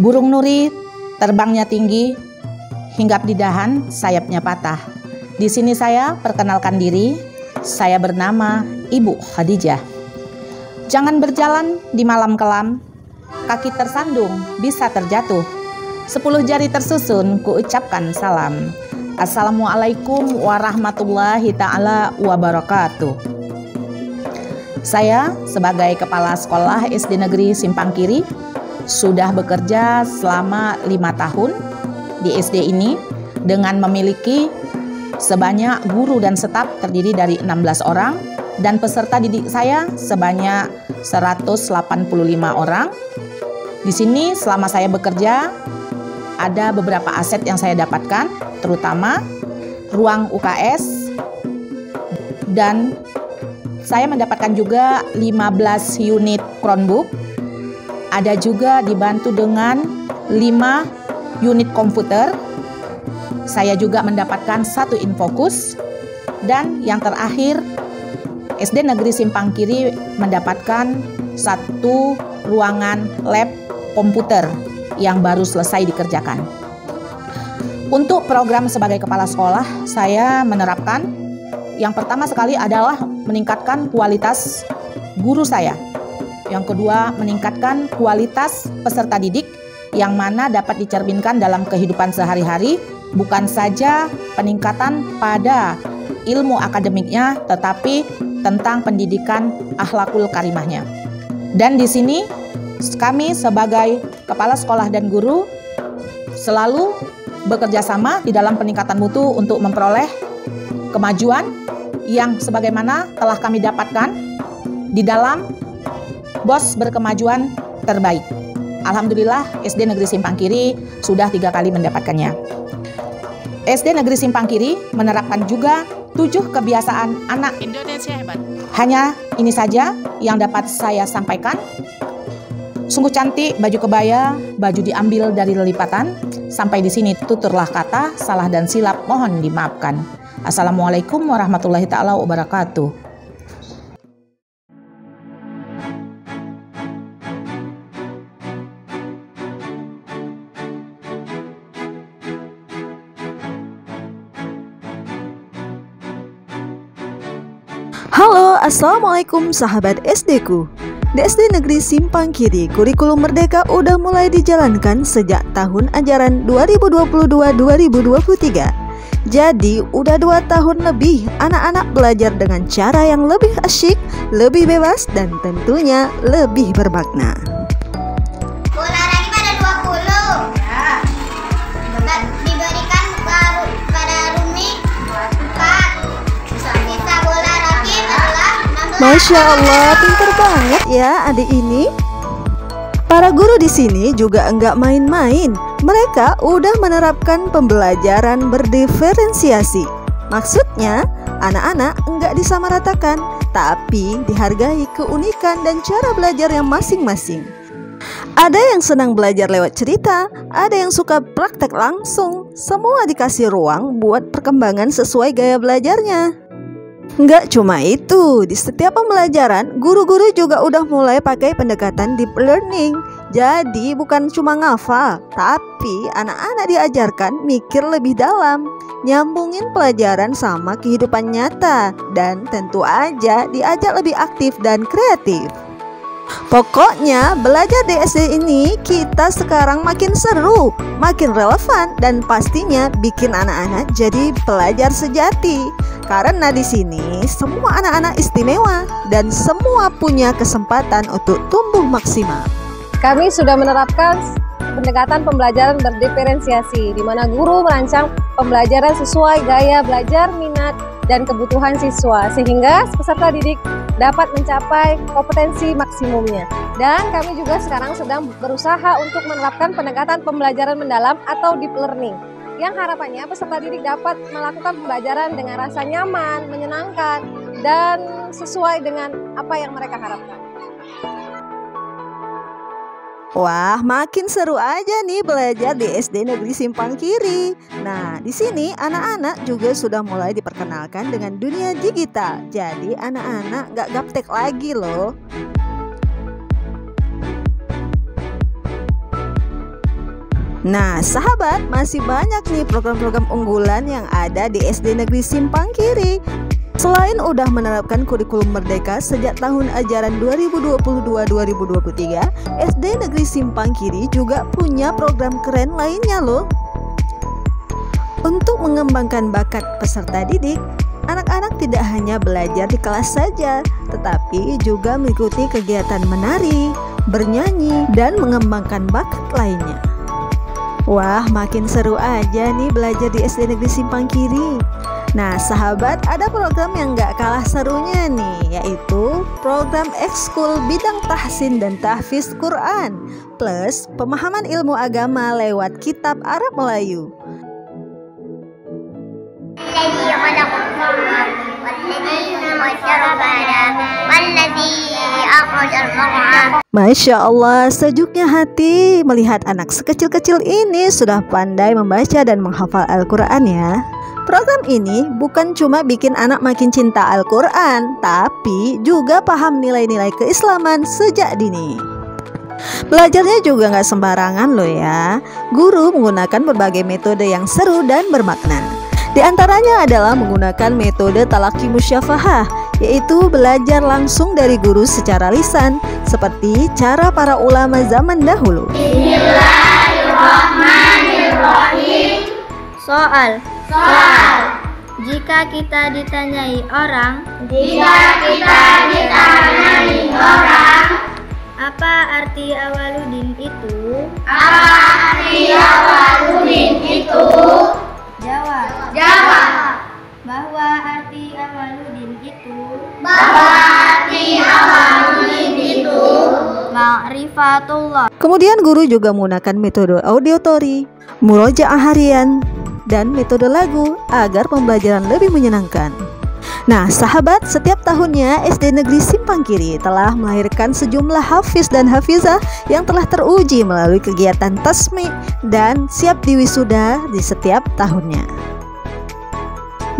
Burung nuri terbangnya tinggi, hinggap di dahan sayapnya patah. Di sini saya perkenalkan diri, saya bernama Ibu Khadijah. Jangan berjalan di malam kelam, kaki tersandung bisa terjatuh. 10 jari tersusun kuucapkan salam. Assalamualaikum warahmatullahi ta'ala wabarakatuh. Saya sebagai Kepala Sekolah SD Negeri Simpang Kiri sudah bekerja selama 5 tahun di SD ini dengan memiliki sebanyak guru dan staf terdiri dari 16 orang dan peserta didik saya sebanyak 185 orang. Di sini selama saya bekerja ada beberapa aset yang saya dapatkan, terutama ruang UKS, dan saya mendapatkan juga 15 unit Chromebook. Ada juga dibantu dengan 5 unit komputer. Saya juga mendapatkan 1 infocus. Dan yang terakhir, SD Negeri Simpang Kiri mendapatkan 1 ruangan lab komputer yang baru selesai dikerjakan. Untuk program sebagai kepala sekolah, saya menerapkan yang pertama sekali adalah meningkatkan kualitas guru saya. Yang kedua, meningkatkan kualitas peserta didik yang mana dapat dicerminkan dalam kehidupan sehari-hari, bukan saja peningkatan pada ilmu akademiknya, tetapi tentang pendidikan akhlakul karimahnya. Dan di sini kami sebagai kepala sekolah dan guru selalu bekerja sama di dalam peningkatan mutu untuk memperoleh kemajuan yang sebagaimana telah kami dapatkan di dalam BOS berkemajuan terbaik. Alhamdulillah SD Negeri Simpang Kiri sudah 3 kali mendapatkannya. SD Negeri Simpang Kiri menerapkan juga 7 kebiasaan anak Indonesia hebat. Hanya ini saja yang dapat saya sampaikan. Sungguh cantik baju kebaya, baju diambil dari lelipatan. Sampai di sini tuturlah kata, salah dan silap mohon dimaafkan. Assalamualaikum warahmatullahi ta'ala wabarakatuh. Halo, assalamualaikum sahabat SD-ku. Di SD Negeri Simpang Kiri, kurikulum Merdeka udah mulai dijalankan sejak tahun ajaran 2022-2023. Jadi, udah 2 tahun lebih anak-anak belajar dengan cara yang lebih asyik, lebih bebas, dan tentunya lebih bermakna. Bola lagi pada 20. Ya. Diberikan pada Rumi 4. Sisa bola lagi adalah 16. Masya Allah, pinter banget ya adik ini. Para guru di sini juga enggak main-main. Mereka udah menerapkan pembelajaran berdiferensiasi. Maksudnya, anak-anak enggak disamaratakan, tapi dihargai keunikan dan cara belajar yang masing-masing. Ada yang senang belajar lewat cerita, ada yang suka praktek langsung. Semua dikasih ruang buat perkembangan sesuai gaya belajarnya. Nggak cuma itu, di setiap pembelajaran, guru-guru juga udah mulai pakai pendekatan deep learning. Jadi bukan cuma ngafal, tapi anak-anak diajarkan mikir lebih dalam, nyambungin pelajaran sama kehidupan nyata, dan tentu aja diajak lebih aktif dan kreatif. Pokoknya belajar di SD ini kita sekarang makin seru, makin relevan, dan pastinya bikin anak-anak jadi pelajar sejati. Karena di sini semua anak-anak istimewa dan semua punya kesempatan untuk tumbuh maksimal. Kami sudah menerapkan pendekatan pembelajaran berdiferensiasi, di mana guru merancang pembelajaran sesuai gaya belajar, minat, dan kebutuhan siswa, sehingga peserta didik dapat mencapai kompetensi maksimumnya. Dan kami juga sekarang sedang berusaha untuk menerapkan pendekatan pembelajaran mendalam atau deep learning, yang harapannya peserta didik dapat melakukan pembelajaran dengan rasa nyaman, menyenangkan, dan sesuai dengan apa yang mereka harapkan. Wah, makin seru aja nih belajar di SD Negeri Simpang Kiri. Nah, di sini anak-anak juga sudah mulai diperkenalkan dengan dunia digital. Jadi anak-anak gak gaptek lagi loh. Nah, sahabat, masih banyak nih program-program unggulan yang ada di SD Negeri Simpang Kiri. Selain udah menerapkan kurikulum merdeka sejak tahun ajaran 2022-2023, SD Negeri Simpang Kiri juga punya program keren lainnya loh. Untuk mengembangkan bakat peserta didik, anak-anak tidak hanya belajar di kelas saja, tetapi juga mengikuti kegiatan menari, bernyanyi, dan mengembangkan bakat lainnya. Wah, makin seru aja nih belajar di SD Negeri Simpang Kiri. Nah, sahabat, ada program yang gak kalah serunya nih, yaitu program ekskul bidang tahsin dan tahfiz Quran, plus pemahaman ilmu agama lewat kitab Arab Melayu. Masya Allah, sejuknya hati melihat anak sekecil-kecil ini sudah pandai membaca dan menghafal Al-Quran ya. Program ini bukan cuma bikin anak makin cinta Al-Quran, tapi juga paham nilai-nilai keislaman sejak dini. Belajarnya juga nggak sembarangan loh ya. Guru menggunakan berbagai metode yang seru dan bermakna. Di antaranya adalah menggunakan metode talaki musyafahah, yaitu belajar langsung dari guru secara lisan, seperti cara para ulama zaman dahulu. Bismillahirrahmanirrahim. Soal. Jika kita ditanyai orang, apa arti awaludin itu? Jawab. Bahwa arti awaludin itu ma'rifatullah. Kemudian guru juga menggunakan metode auditori, murojaah harian, dan metode lagu agar pembelajaran lebih menyenangkan. Nah, sahabat, setiap tahunnya SD Negeri Simpang Kiri telah melahirkan sejumlah hafiz dan hafizah yang telah teruji melalui kegiatan tasmi dan siap diwisuda di setiap tahunnya.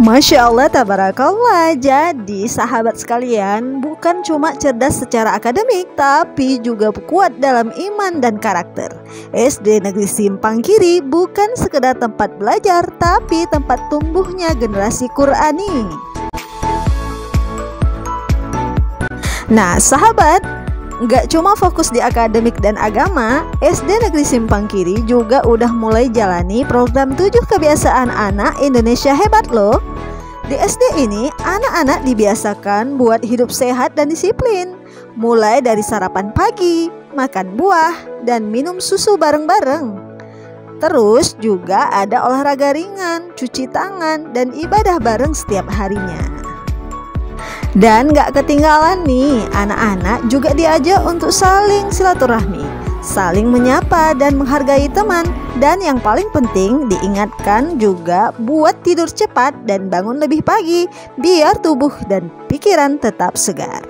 Masya Allah, tabarakallah. Jadi sahabat sekalian, bukan cuma cerdas secara akademik, tapi juga kuat dalam iman dan karakter. SD Negeri Simpang Kiri bukan sekedar tempat belajar, tapi tempat tumbuhnya generasi Qurani. Nah, sahabat, nggak cuma fokus di akademik dan agama, SD Negeri Simpang Kiri juga udah mulai jalani program 7 kebiasaan anak Indonesia hebat loh. Di SD ini, anak-anak dibiasakan buat hidup sehat dan disiplin, mulai dari sarapan pagi, makan buah, dan minum susu bareng-bareng. Terus juga ada olahraga ringan, cuci tangan, dan ibadah bareng setiap harinya. Dan gak ketinggalan nih, anak-anak juga diajak untuk saling silaturahmi, saling menyapa dan menghargai teman. Dan yang paling penting, diingatkan juga buat tidur cepat dan bangun lebih pagi, biar tubuh dan pikiran tetap segar.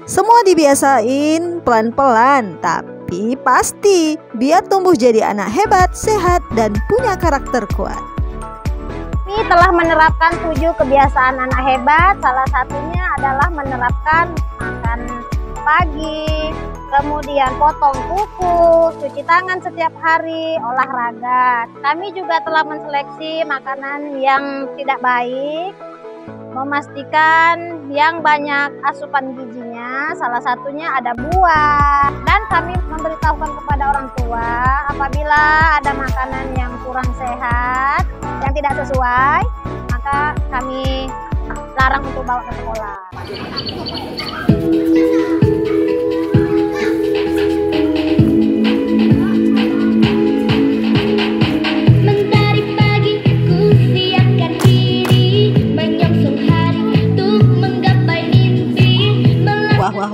Semua dibiasain pelan-pelan, tapi pasti biar tumbuh jadi anak hebat, sehat, dan punya karakter kuat. Kami telah menerapkan 7 kebiasaan anak hebat. Salah satunya adalah menerapkan makan pagi, kemudian potong kuku, cuci tangan setiap hari, olahraga. Kami juga telah menseleksi makanan yang tidak baik, memastikan yang banyak asupan gizinya, salah satunya ada buah. Dan kami memberitahukan kepada orang tua apabila ada makanan yang kurang sehat, yang tidak sesuai, maka kami larang untuk bawa ke sekolah.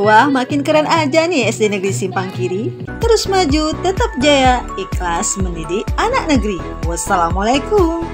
Wah, makin keren aja nih SD Negeri Simpang Kiri. Terus maju, tetap jaya, ikhlas mendidik anak negeri. Wassalamualaikum.